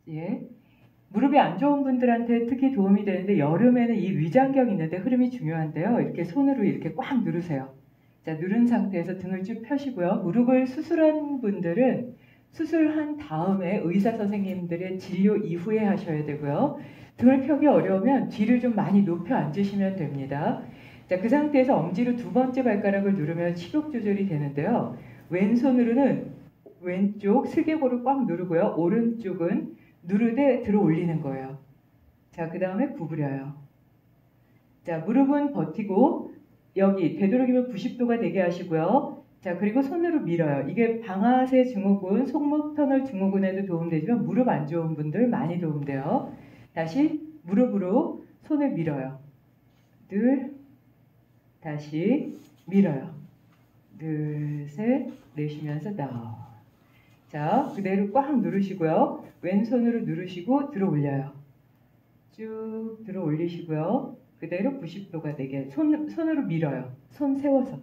예. 무릎이 안 좋은 분들한테 특히 도움이 되는데 여름에는 이 위장경 있는데 흐름이 중요한데요. 이렇게 손으로 이렇게 꽉 누르세요. 자, 누른 상태에서 등을 쭉 펴시고요. 무릎을 수술한 분들은 수술한 다음에 의사 선생님들의 진료 이후에 하셔야 되고요. 등을 펴기 어려우면 뒤를 좀 많이 높여 앉으시면 됩니다. 자, 그 상태에서 엄지로 두 번째 발가락을 누르면 식욕 조절이 되는데요. 왼손으로는 왼쪽 슬개골을 꽉 누르고요. 오른쪽은 누르되 들어 올리는 거예요. 자, 그 다음에 구부려요. 자, 무릎은 버티고 여기 되도록이면 90도가 되게 하시고요. 자, 그리고 손으로 밀어요. 이게 방아쇠 증후군, 손목 터널 증후군에도 도움되지만 무릎 안 좋은 분들 많이 도움돼요. 다시 무릎으로 손을 밀어요. 둘, 다시 밀어요. 둘, 셋, 내쉬면서 다운. 자, 그대로 꽉 누르시고요. 왼손으로 누르시고 들어 올려요. 쭉 들어 올리시고요. 그대로 90도가 되게 손으로 밀어요. 손 세워서.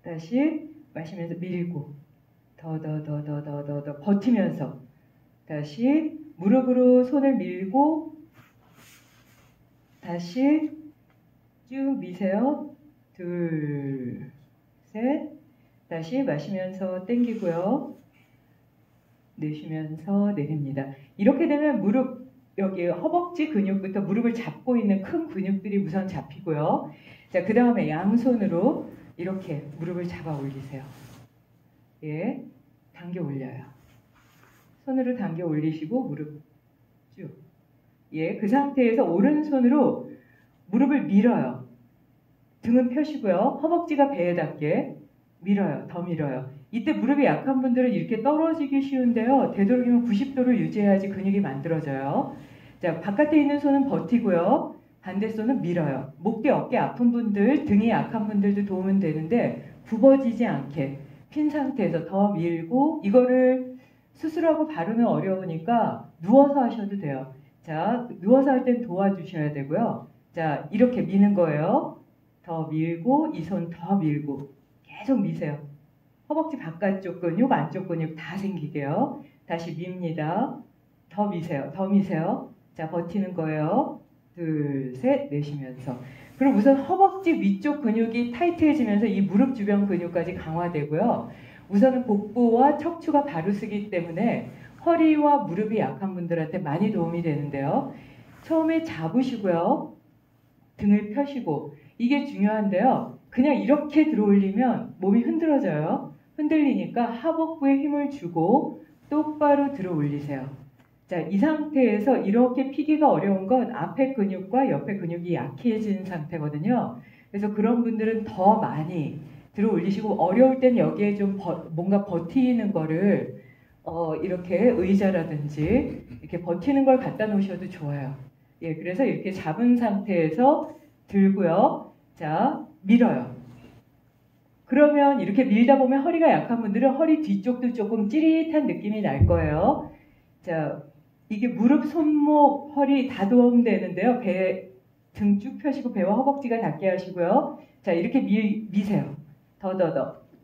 다시 마시면서 밀고 더 버티면서 다시 무릎으로 손을 밀고 다시 쭉 미세요. 둘, 셋. 다시 마시면서 당기고요. 내쉬면서 내립니다. 이렇게 되면 무릎 여기 허벅지 근육부터 무릎을 잡고 있는 큰 근육들이 우선 잡히고요. 자, 그 다음에 양손으로 이렇게 무릎을 잡아 올리세요. 예, 당겨 올려요. 손으로 당겨 올리시고 무릎 쭉. 예, 그 상태에서 오른손으로 무릎을 밀어요. 등은 펴시고요. 허벅지가 배에 닿게 밀어요. 더 밀어요. 이때 무릎이 약한 분들은 이렇게 떨어지기 쉬운데요. 되도록이면 90도를 유지해야지 근육이 만들어져요. 자, 바깥에 있는 손은 버티고요. 반대손은 밀어요. 목대, 어깨 아픈 분들, 등이 약한 분들도 도움은 되는데 굽어지지 않게 핀 상태에서 더 밀고 이거를 수술하고 바로는 어려우니까 누워서 하셔도 돼요. 자, 누워서 할 땐 도와주셔야 되고요. 자, 이렇게 미는 거예요. 더 밀고 이 손 더 밀고 계속 미세요. 허벅지 바깥쪽 근육, 안쪽 근육 다 생기게요. 다시 밉니다. 더 미세요. 더 미세요. 자, 버티는 거예요. 둘, 셋, 내쉬면서. 그럼 우선 허벅지 위쪽 근육이 타이트해지면서 이 무릎 주변 근육까지 강화되고요. 우선은 복부와 척추가 바로 쓰기 때문에 허리와 무릎이 약한 분들한테 많이 도움이 되는데요. 처음에 잡으시고요. 등을 펴시고 이게 중요한데요. 그냥 이렇게 들어올리면 몸이 흔들어져요. 흔들리니까 하복부에 힘을 주고 똑바로 들어 올리세요. 자, 이 상태에서 이렇게 피기가 어려운 건 앞에 근육과 옆에 근육이 약해진 상태거든요. 그래서 그런 분들은 더 많이 들어 올리시고 어려울 땐 여기에 좀 뭔가 버티는 거를 이렇게 의자라든지 이렇게 버티는 걸 갖다 놓으셔도 좋아요. 예, 그래서 이렇게 잡은 상태에서 들고요. 자, 밀어요. 그러면 이렇게 밀다 보면 허리가 약한 분들은 허리 뒤쪽도 조금 찌릿한 느낌이 날 거예요. 자, 이게 무릎, 손목, 허리 다 도움되는데요. 배, 등 쭉 펴시고 배와 허벅지가 닿게 하시고요. 자, 이렇게 미세요. 더.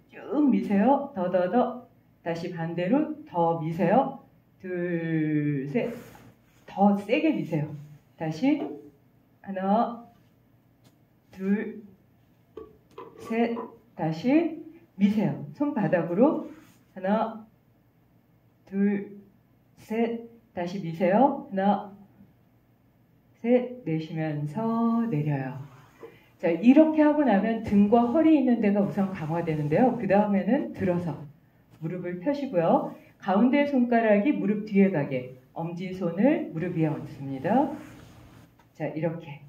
쭉 미세요. 더. 다시 반대로 더 미세요. 둘, 셋. 더 세게 미세요. 다시 하나, 둘, 셋. 다시 미세요. 손바닥으로 하나, 둘, 셋. 다시 미세요. 하나, 셋. 내쉬면서 내려요. 자, 이렇게 하고 나면 등과 허리 있는 데가 우선 강화되는데요. 그 다음에는 들어서 무릎을 펴시고요. 가운데 손가락이 무릎 뒤에 가게 엄지손을 무릎 위에 얹습니다. 자, 이렇게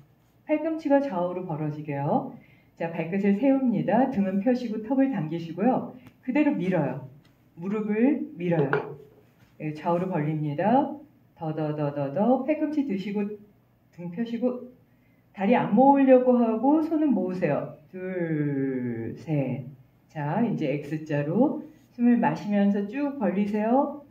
팔꿈치가 좌우로 벌어지게요. 자, 발끝을 세웁니다. 등은 펴시고 턱을 당기시고요. 그대로 밀어요. 무릎을 밀어요. 네, 좌우로 벌립니다. 더. 팔꿈치 드시고 등 펴시고 다리 안 모으려고 하고 손은 모으세요. 둘, 셋. 자, 이제 X자로 숨을 마시면서 쭉 벌리세요.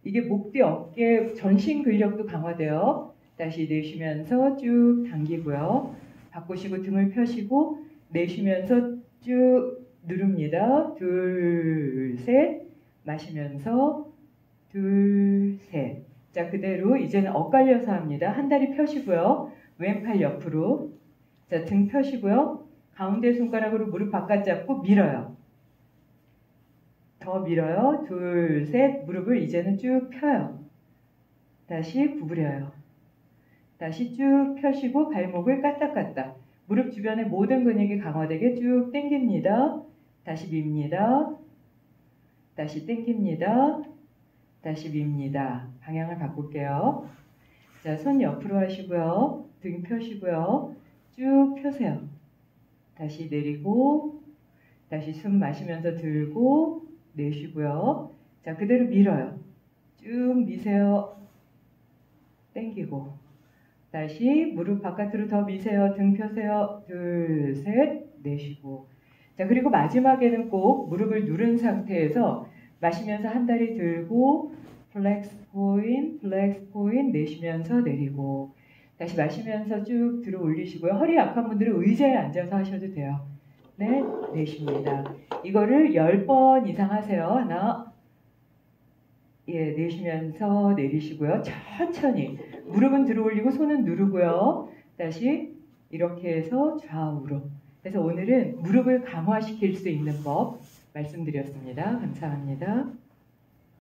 이게 목뒤, 어깨, 전신 근력도 강화돼요. 다시 내쉬면서 쭉 당기고요. 바꾸시고 등을 펴시고 내쉬면서 쭉 누릅니다. 둘, 셋. 마시면서 둘, 셋. 자, 그대로 이제는 엇갈려서 합니다. 한 다리 펴시고요. 왼팔 옆으로. 자, 등 펴시고요. 가운데 손가락으로 무릎 바깥 잡고 밀어요. 더 밀어요. 둘, 셋. 무릎을 이제는 쭉 펴요. 다시 구부려요. 다시 쭉 펴시고 발목을 까딱까딱. 무릎 주변의 모든 근육이 강화되게 쭉 당깁니다. 다시 밉니다. 다시 당깁니다. 다시 밉니다. 방향을 바꿀게요. 자, 손 옆으로 하시고요. 등 펴시고요. 쭉 펴세요. 다시 내리고, 다시 숨 마시면서 들고, 내쉬고요. 자, 그대로 밀어요. 쭉 미세요. 당기고. 다시 무릎 바깥으로 더 미세요. 등 펴세요. 둘, 셋, 내쉬고. 자, 그리고 마지막에는 꼭 무릎을 누른 상태에서 마시면서 한 다리 들고 플렉스 포인 내쉬면서 내리고 다시 마시면서 쭉 들어 올리시고요. 허리 약한 분들은 의자에 앉아서 하셔도 돼요. 네, 내쉽니다. 이거를 10번 이상 하세요. 하나, 예, 내쉬면서 내리시고요. 천천히 무릎은 들어 올리고 손은 누르고요. 다시 이렇게 해서 좌우로. 그래서 오늘은 무릎을 강화시킬 수 있는 법 말씀드렸습니다. 감사합니다.